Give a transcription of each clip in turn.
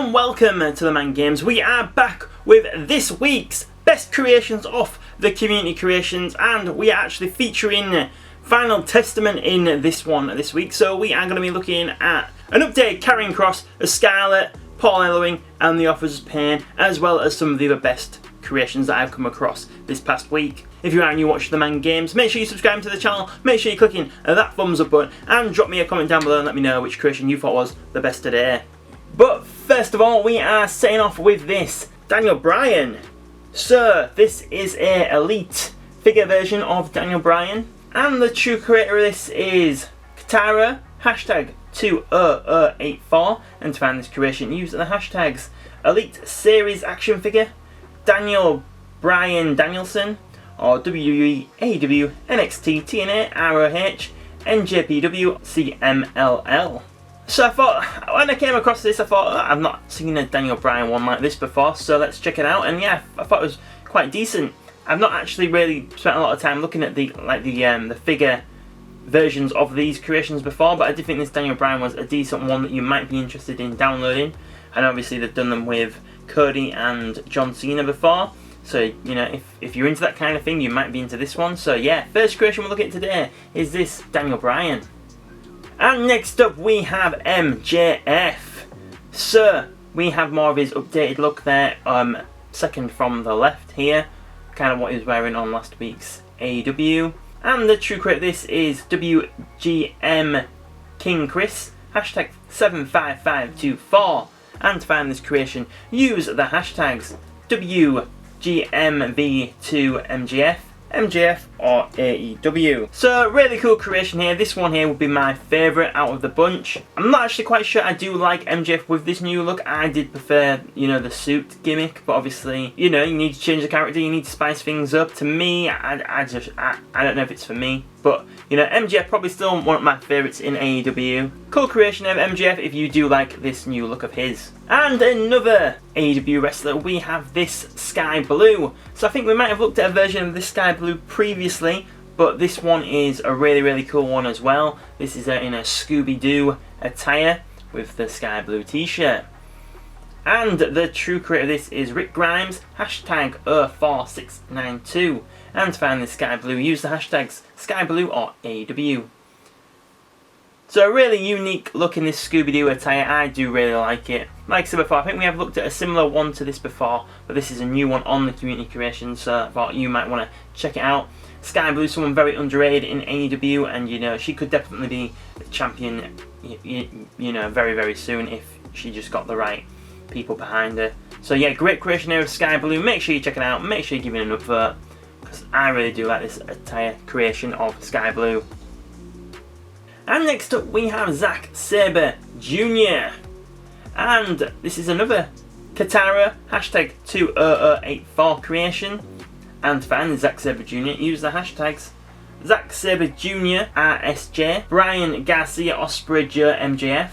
and welcome to TheMan Games. We are back with this week's best creations off the community creations, and we are actually featuring Final Testament in this one this week. So we are going to be looking at an updated Karrion Kross as Scarlet, Paul Ellering and the Author's Pain, as well as some of the other best creations that I've come across this past week. If you are new watching TheMan Games, make sure you subscribe to the channel, make sure you're clicking that thumbs up button, and drop me a comment down below and let me know which creation you thought was the best today. But first of all, we are setting off with this Daniel Bryan. So this is a elite figure version of Daniel Bryan, and the true creator of this is Katara, hashtag 20084, and to find this creation use the hashtags Elite Series Action Figure, Daniel Bryan Danielson, or WWE, AEW, NXT, TNA, ROH, NJPW, CMLL. So I thought, when I came across this, I thought, I've not seen a Daniel Bryan one like this before, so let's check it out. And yeah, I thought it was quite decent. I've not actually really spent a lot of time looking at the figure versions of these creations before, but I did think this Daniel Bryan was a decent one that you might be interested in downloading. And obviously they've done them with Cody and John Cena before, so you know, if you're into that kind of thing, you might be into this one. So yeah, first creation we'll look at today is this Daniel Bryan. And next up we have MJF. So we have more of his updated look there, second from the left here, kind of what he was wearing on last week's AEW. And the true creator this is WGM King Chris, hashtag 75524. And to find this creation, use the hashtags WGMV2MGF, MJF or AEW. So really cool creation here. This one here would be my favourite out of the bunch. I'm not actually quite sure I do like MJF with this new look. I did prefer, you know, the suit gimmick, but obviously, you know, you need to change the character, you need to spice things up. To me, I don't know if it's for me, but you know, MJF probably still one of my favourites in AEW. Cool creation of MJF if you do like this new look of his. And another AEW wrestler, we have this Sky Blue. So I think we might have looked at a version of this Sky Blue previously, but this one is a really cool one as well. This is in a Scooby-Doo attire with the Sky Blue t-shirt. And the true creator of this is Rick Grimes, hashtag 4692. And to find this Sky Blue, use the hashtags Sky Blue or AEW. So a really unique look in this Scooby-Doo attire. I do really like it. Like I said before, I think we have looked at a similar one to this before, but this is a new one on the community creation, so I thought you might want to check it out. Sky Blue, someone very underrated in AEW, and you know, she could definitely be the champion, you know, very soon if she just got the right people behind her. So yeah, great creation here of Sky Blue. Make sure you check it out. Make sure you give it an up vote, because I really do like this attire creation of Sky Blue. And next up we have Zack Sabre Jr. And this is another Katara, hashtag 20084 creation. And to find Zack Sabre Jr, use the hashtags Zack Sabre Jr, RSJ, Brian Garcia Osprey Joe MJF,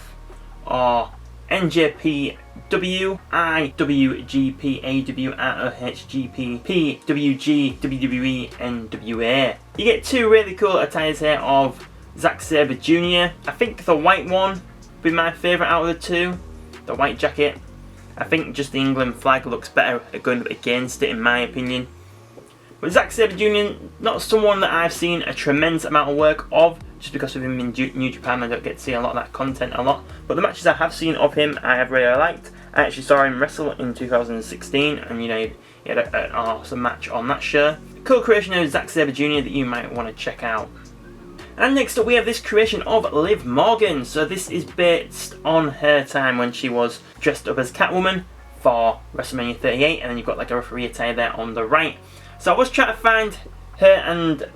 or NJPW, IWGP, AW, ROHGP, PWG, WWE, NWA. You get two really cool attires here of Zack Sabre Jr. I think the white one would be my favourite out of the two, the white jacket. I think just the England flag looks better going up against it in my opinion. But Zack Sabre Jr, not someone that I've seen a tremendous amount of work of, just because of him in New Japan I don't get to see a lot of that content a lot. But the matches I have seen of him I have really liked. I actually saw him wrestle in 2016, and you know, he had an awesome match on that show. Cool creation of Zack Sabre Jr that you might want to check out. And next up we have this creation of Liv Morgan. So this is based on her time when she was dressed up as Catwoman for WrestleMania 38, and then you've got like a referee attire there on the right. So I was trying to find her and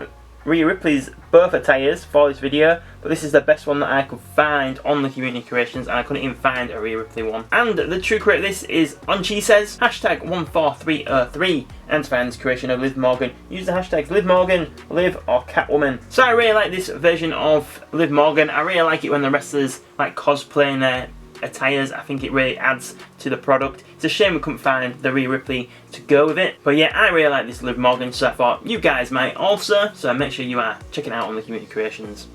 Rhea Ripley's both attires for this video, but this is the best one that I could find on the community creations, and I couldn't even find a Rhea Ripley one. And the true creator of this is Onchi Says, hashtag 14303. And to find this creation of Liv Morgan, use the hashtags Liv Morgan, Liv or Catwoman. So I really like this version of Liv Morgan. I really like it when the wrestlers like cosplaying their attires. I think it really adds to the product. It's a shame we couldn't find the Rhea Ripley to go with it, but yeah, I really like this Liv Morgan, so I thought you guys might also, so make sure you are checking out on the community creations.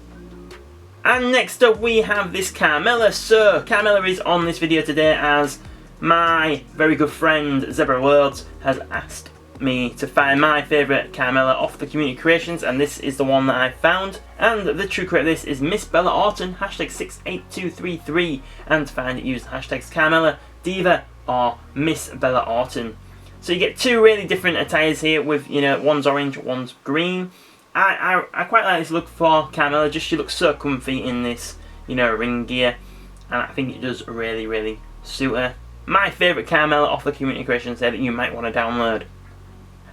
And next up we have this Carmella. So Carmella is on this video today as my very good friend Sabre Jr has asked me to find my favourite Carmella off the community creations, and this is the one that I found. And the true creator of this is Miss Bella Orton, hashtag 68233, and to find it, use the hashtags Carmella, Diva, or Miss Bella Orton. So you get two really different attires here with, you know, one's orange, one's green. I quite like this look for Carmella, just she looks so comfy in this, you know, ring gear, and I think it does really suit her. My favourite Carmella off the community creations there that you might want to download.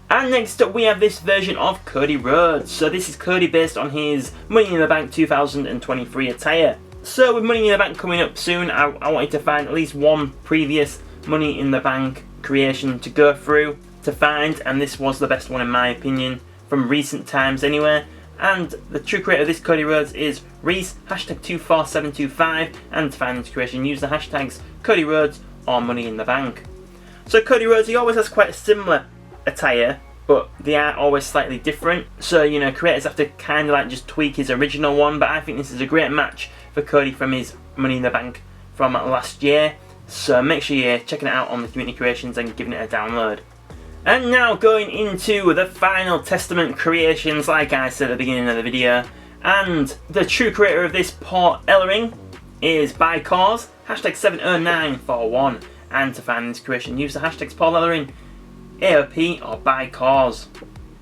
And next up we have this version of Cody Rhodes. So this is Cody based on his Money in the Bank 2023 attire. So with Money in the Bank coming up soon, I wanted to find at least one previous Money in the Bank creation to go through to find, and this was the best one in my opinion, from recent times anyway. And the true creator of this Cody Rhodes is Reese, hashtag 24725, and to find this creation use the hashtags Cody Rhodes or Money in the Bank. So Cody Rhodes, he always has quite a similar attire, but they are always slightly different, so you know, creators have to kind of like just tweak his original one. But I think this is a great match for Cody from his Money in the Bank from last year, so make sure you're checking it out on the community creations and giving it a download. And now going into the final Testament creations, like I said at the beginning of the video, and the true creator of this Paul Ellering is by Cause, hashtag 70941, and to find this creation use the hashtags Paul Ellering, AOP, or by Cause.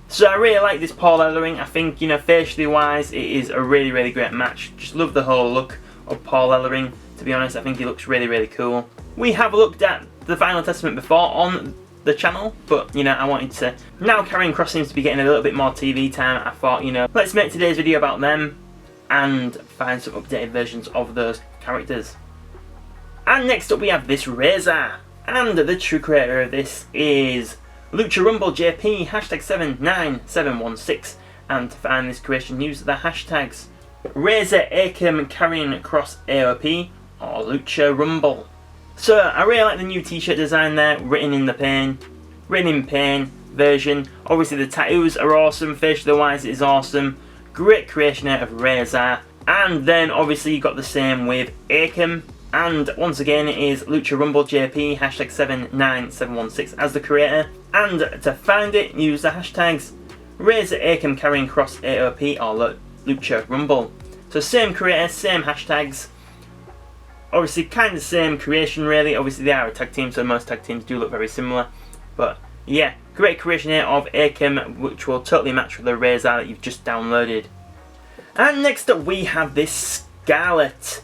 So I really like this Paul Ellering. I think, you know, facially wise, it is a really great match. Just love the whole look of Paul Ellering, to be honest. I think he looks really cool. We have looked at the Final Testament before on the channel, but you know, I wanted to, now Karrion Kross seems to be getting a little bit more TV time, I thought, you know, let's make today's video about them and find some updated versions of those characters. And next up we have this Razor, and the true creator of this is Lucha Rumble JP, hashtag 79716, and to find this creation use the hashtags Razor, Akam, Karrion Kross, AOP, or Lucha Rumble. So I really like the new t-shirt design there, written in pain version. Obviously the tattoos are awesome, facially wise it is awesome. Great creation out of Razor. And then obviously you got the same with Akam. And once again it is Lucha Rumble JP, hashtag 79716 as the creator. And to find it, use the hashtags Razor, Akam, Karrion Kross, AOP, or Lucha Rumble. So same creator, same hashtags. Obviously kind of same creation really. Obviously they are a tag team, so most tag teams do look very similar. But yeah, great creation here of Akam, which will totally match with the Razor that you've just downloaded. And next up we have this Scarlet.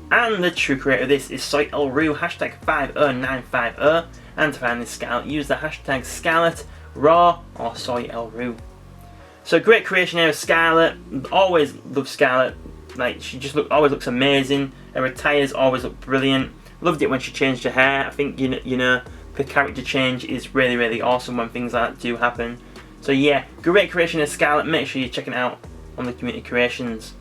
And the true creator of this is Soy El Rue, hashtag 50950. And to find this Scarlet, use the hashtag Scarlet, Raw, or Soy El Rue. So great creation here of Scarlet. Always love Scarlet. Like, she just always looks amazing. Her attires always look brilliant. Loved it when she changed her hair. I think, you know, the character change is really awesome when things like that do happen. So yeah, great creation of Scarlet. Make sure you're checking it out on the community creations.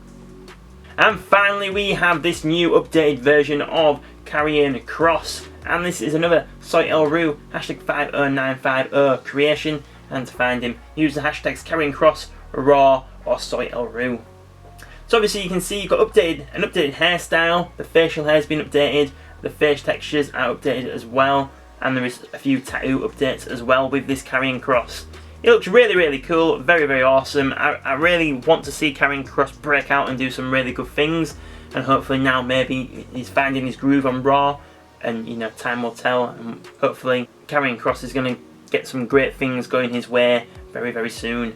And finally we have this new updated version of Karrion Kross. And this is another Soy El Rue, hashtag 50950 creation. And to find him, use the hashtags Karrion Kross, Raw, or Soy El Rue. So obviously you can see you've got an updated hairstyle, the facial hair has been updated, the face textures are updated as well, and there is a few tattoo updates as well with this Karrion Kross. It looks really cool, very awesome. I really want to see Karrion Kross break out and do some really good things, and hopefully now maybe he's finding his groove on Raw, and you know, time will tell, and hopefully Karrion Kross is going to get some great things going his way very soon.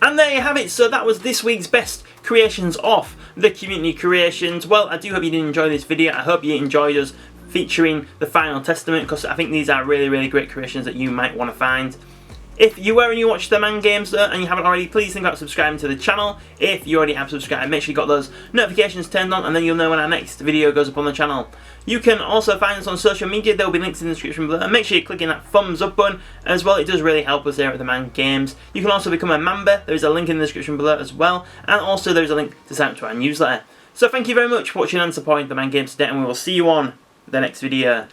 And there you have it. So that was this week's best creations off the community creations. Well, I do hope you did enjoy this video. I hope you enjoyed us featuring the Final Testament, because I think these are really great creations that you might want to find. If you were and you watched TheMan Games and you haven't already, please think about subscribing to the channel. If you already have subscribed, make sure you got those notifications turned on, and then you'll know when our next video goes up on the channel. You can also find us on social media. There will be links in the description below, and make sure you're clicking that thumbs up button as well. It does really help us here at TheMan Games. You can also become a member. There is a link in the description below as well, and also there is a link to sign up to our newsletter. So thank you very much for watching and supporting TheMan Games today, and we will see you on the next video.